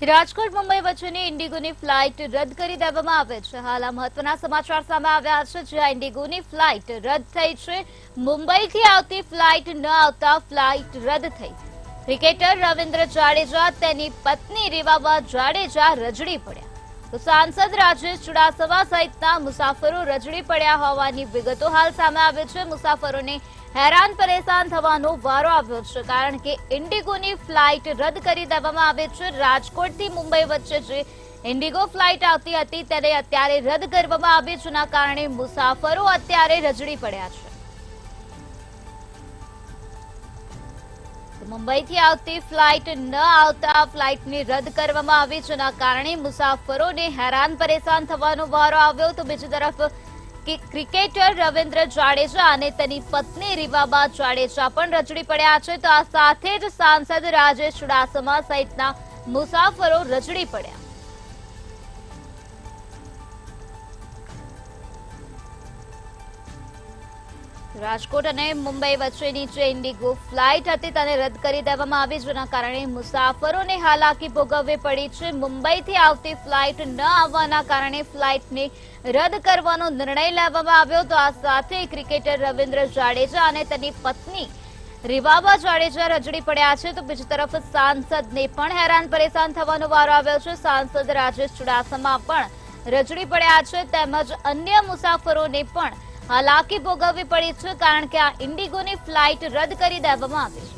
રાજકોટ મુંબઈ વચ્ચેની ઇન્ડિગોની ફ્લાઇટ રદ કરી દેવામાં આવે છે। હાલ આ મહત્વના સમાચાર સામે આવ્યા છે, જ્યાં ઇન્ડિગોની ફ્લાઇટ રદ થઈ છે। મુંબઈથી આવતી ફ્લાઇટ ન આવતા ફ્લાઇટ રદ થઈ। ક્રિકેટર રવિન્દ્ર જાડેજા તેની પત્ની રીવાબા જાડેજા રજડી પડ્યા, તો સાંસદ રાજેશ ચુડાસમા સહિતના મુસાફરો રજડી પડ્યા હોવાની વિગતો હાલ સામે આવે છે। મુસાફરોને હેરાન પરેશાન થવાનો વારો આવ્યો છે, કારણ કે ઇન્ડિગોની ફ્લાઇટ રદ કરી દેવામાં આવે છે। રાજકોટથી મુંબઈ વચ્ચે જે ઇન્ડિગો ફ્લાઇટ આવતી હતી તેને અત્યારે રદ કરવામાં આવી, જેના કારણે મુસાફરો અત્યારે રજડી પડ્યા છે। મુંબઈથી આવતી ફ્લાઇટ ન આવતા ફ્લાઇટને રદ કરવામાં આવી, જેના કારણે મુસાફરોને હેરાન પરેશાન થવાનો વારો આવ્યો। તો બીજી તરફ ક્રિકેટર રવિન્દ્ર જાડેજા અને તેની પત્ની રીવાબા જાડેજા પણ રજડી પડ્યા છે। તો આ સાથે જ સાંસદ રાજેશ ચુડાસમા સહિતના મુસાફરો રજડી પડ્યા। રાજકોટ અને મુંબઈ વચ્ચેની જે ઇન્ડિગો ફ્લાઇટ હતી તેને રદ કરી દેવામાં આવી, જેના કારણે મુસાફરોને હાલાકી ભોગવવી પડી છે। મુંબઈથી આવતી ફ્લાઇટ ન આવવાના કારણે ફ્લાઇટને રદ કરવાનો નિર્ણય લેવામાં આવ્યો। તો આ સાથે ક્રિકેટર રવિન્દ્ર જાડેજા અને તેની પત્ની રીવાબા જાડેજા રજડી પડ્યા છે। તો બીજી તરફ સાંસદને પણ હેરાન પરેશાન થવાનો વારો આવ્યો છે। સાંસદ રાજેશ ચુડાસમા પણ રજડી પડ્યા છે, તેમજ અન્ય મુસાફરોને પણ હાલાકી ભોગવવી પડી છે, કારણ કે આ ઇન્ડિગોની ફ્લાઇટ રદ કરી દેવામાં આવી છે।